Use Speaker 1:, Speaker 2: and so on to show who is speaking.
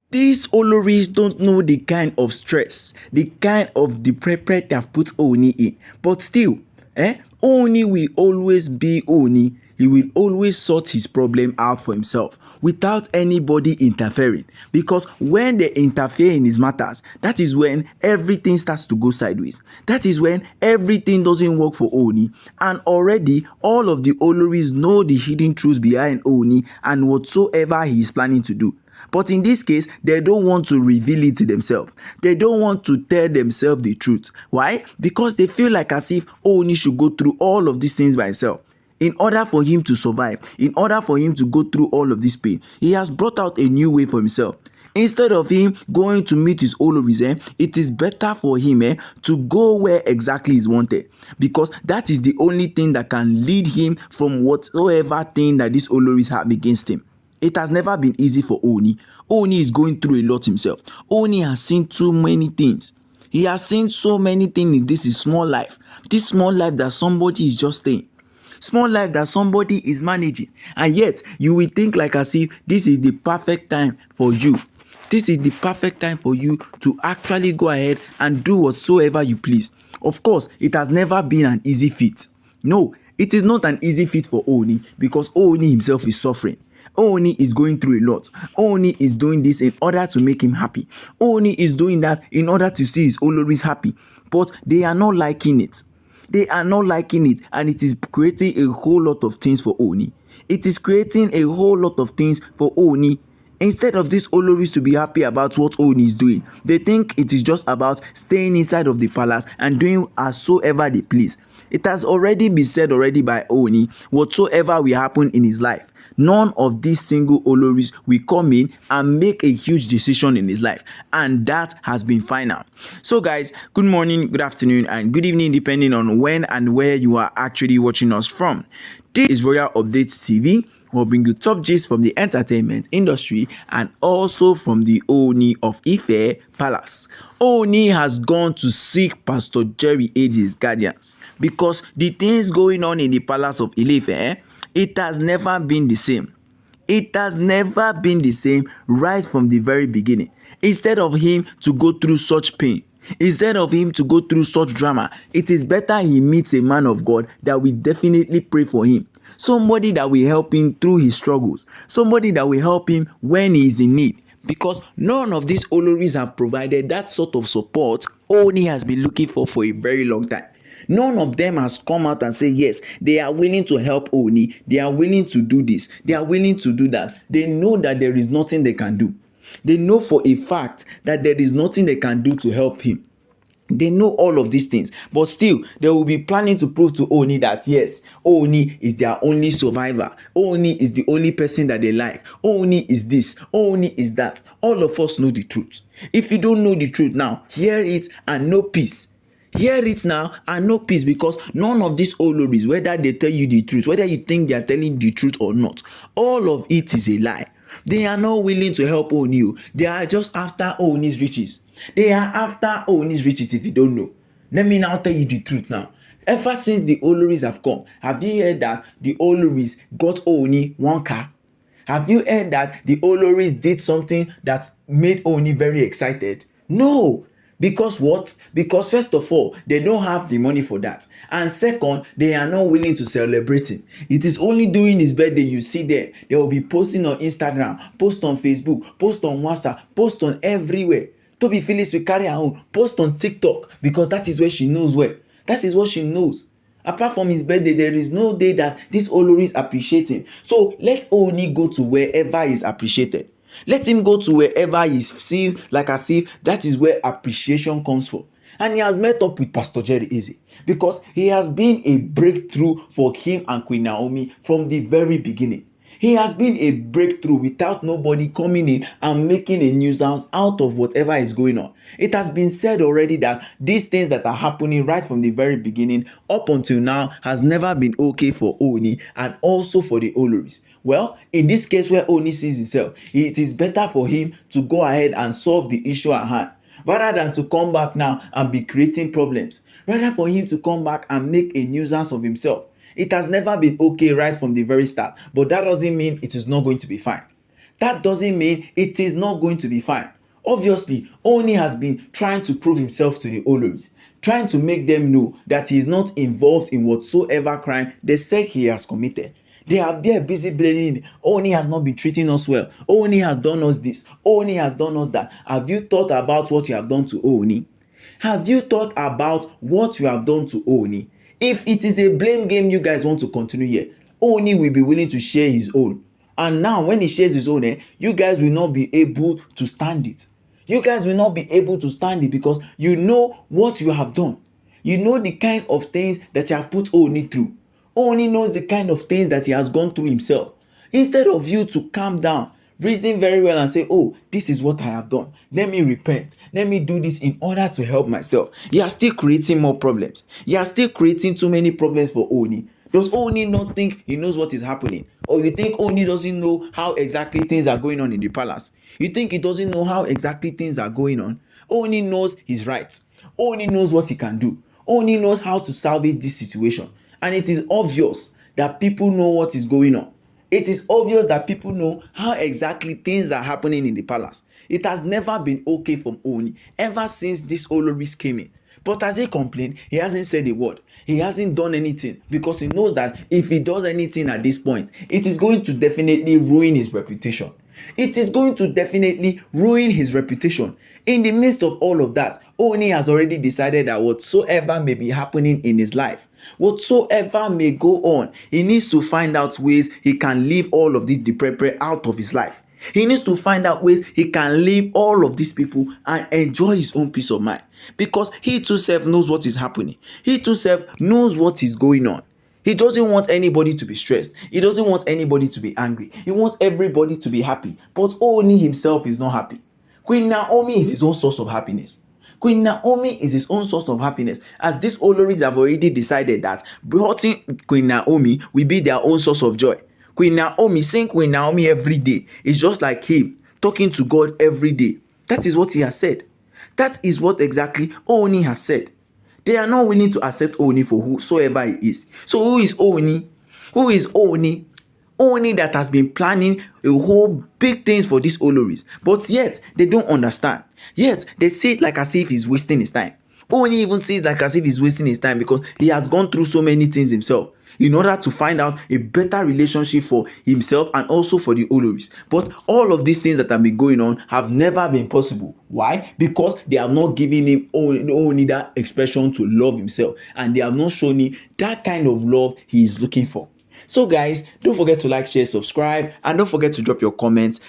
Speaker 1: These Oloris don't know the kind of stress, the kind of the pressure they have put Oni in. But still, Oni will always be Oni. He will always sort his problem out for himself without anybody interfering. Because when they interfere in his matters, that is when everything starts to go sideways. That is when everything doesn't work for Oni. And already, all of the Oloris know the hidden truths behind Oni and whatsoever he is planning to do. But in this case, they don't want to reveal it to themselves. They don't want to tell themselves the truth. Why? Because they feel like as if Oni should go through all of these things by himself. In order for him to survive, in order for him to go through all of this pain, he has brought out a new way for himself. Instead of him going to meet his Oloris, it is better for him to go where exactly is wanted, because that is the only thing that can lead him from whatsoever thing that these Oloris have against him. It has never been easy for Oni. Oni is going through a lot himself. Oni has seen too many things. He has seen so many things in this is small life. This small life that somebody is just staying. Small life that somebody is managing. And yet, you will think like as if this is the perfect time for you. This is the perfect time for you to actually go ahead and do whatsoever you please. Of course, it has never been an easy feat. No, it is not an easy feat for Oni because Oni himself is suffering. Oni is going through a lot. Oni is doing this in order to make him happy. Oni is doing that in order to see his Oloris happy. But they are not liking it. They are not liking it, and it is creating a whole lot of things for Oni. It is creating a whole lot of things for Oni. Instead of these Oloris to be happy about what Oni is doing, they think it is just about staying inside of the palace and doing as soever they please. It has already been said already by Oni, whatsoever will happen in his life, none of these single Oloris will come in and make a huge decision in his life, and that has been final. So guys, good morning, good afternoon, and good evening depending on when and where you are actually watching us from. This is Royal Updates TV. We'll bring you top gist from the entertainment industry and also from the Ooni of Ife Palace. Ooni has gone to seek Pastor Jerry Age's guardians because the things going on in the palace of Ile-Ife, it has never been the same. It has never been the same right from the very beginning. Instead of him to go through such pain, instead of him to go through such drama, it is better he meets a man of God that will definitely pray for him. Somebody that will help him through his struggles. Somebody that will help him when he is in need. Because none of these Oloris have provided that sort of support Oni has been looking for a very long time. None of them has come out and say yes, they are willing to help Oni. They are willing to do this. They are willing to do that. They know that there is nothing they can do. They know for a fact that there is nothing they can do to help him. They know all of these things, but still they will be planning to prove to Oni that yes, Oni is their only survivor. Oni is the only person that they like. Oni is this, Oni is that. All of us know the truth. If you don't know the truth now, hear it and know peace. Hear it now and know peace, because none of these Oloris, whether they tell you the truth, whether you think they are telling the truth or not, all of it is a lie. They are not willing to help Oni. They are just after Oni's riches. They are after Oni's riches if you don't know. Let me now tell you the truth now. Ever since the Oloris have come, have you heard that the Oloris got Oni one car? Have you heard that the Oloris did something that made Oni very excited? No. Because what? Because first of all, they don't have the money for that. And second, they are not willing to celebrate him. It is only during his birthday you see there. They will be posting on Instagram, post on Facebook, post on WhatsApp, post on everywhere. TOBI PHILLIPS will carry her own, post on TikTok, because that is where she knows where. That is what she knows. Apart from his birthday, there is no day that this Oloris appreciate him. So let Oni go to wherever he is appreciated. Let him go to wherever he sees like as if that is where appreciation comes from. And he has met up with Pastor Jerry Eze because he has been a breakthrough for him and Queen Naomi from the very beginning. He has been a breakthrough without nobody coming in and making a nuisance out of whatever is going on. It has been said already that these things that are happening right from the very beginning up until now has never been okay for Oni and also for the Oloris. Well, in this case where Oni sees himself, it is better for him to go ahead and solve the issue at hand, rather than to come back now and be creating problems. Rather for him to come back and make a nuisance of himself. It has never been okay right from the very start, but that doesn't mean it is not going to be fine. that doesn't mean it is not going to be fine. Obviously, Oni has been trying to prove himself to the Oloris, trying to make them know that he is not involved in whatsoever crime they say he has committed. They are there busy blaming Oni has not been treating us well. Oni has done us this. Oni has done us that. Have you thought about what you have done to Oni? Have you thought about what you have done to Oni? If it is a blame game you guys want to continue here, Oni will be willing to share his own. And now when he shares his own, you guys will not be able to stand it. You guys will not be able to stand it because you know what you have done. You know the kind of things that you have put Oni through. Oni knows the kind of things that he has gone through himself. Instead of you to calm down, reason very well and say, oh, this is what I have done. Let me repent. Let me do this in order to help myself. You are still creating more problems. You are still creating too many problems for Oni. Does Oni not think he knows what is happening? Or you think Oni doesn't know how exactly things are going on in the palace? You think he doesn't know how exactly things are going on? Oni knows his rights. Oni knows what he can do. Oni knows how to salvage this situation. And it is obvious that people know what is going on. It is obvious that people know how exactly things are happening in the palace. It has never been okay from Oni ever since this Oloris came in. But as he complained, he hasn't said a word. He hasn't done anything because he knows that if he does anything at this point, it is going to definitely ruin his reputation. It is going to definitely ruin his reputation. In the midst of all of that, Oni has already decided that whatsoever may be happening in his life, whatsoever may go on, he needs to find out ways he can leave all of this depravity out of his life. He needs to find out ways he can leave all of these people and enjoy his own peace of mind. Because he too self knows what is happening. He too self knows what is going on. He doesn't want anybody to be stressed. He doesn't want anybody to be angry. He wants everybody to be happy. But Oni himself is not happy. Queen Naomi is his own source of happiness. Queen Naomi is his own source of happiness, as these Oloris have already decided that hurting Queen Naomi will be their own source of joy. Queen Naomi, seeing Queen Naomi every day is just like him talking to God every day. That is what he has said. That is what exactly Oni has said. They are not willing to accept Oni for whosoever he is. So who is Oni? Who is Oni? Oni that has been planning a whole big things for these Oloris, but yet they don't understand. Yet they see it like as if he's wasting his time. Oni even sees it like as if he's wasting his time because he has gone through so many things himself in order to find out a better relationship for himself and also for the Oloris. But all of these things that have been going on have never been possible. Why? Because they have not given him only that expression to love himself, and they have not shown him that kind of love he is looking for. So guys, don't forget to like, share, subscribe, and don't forget to drop your comments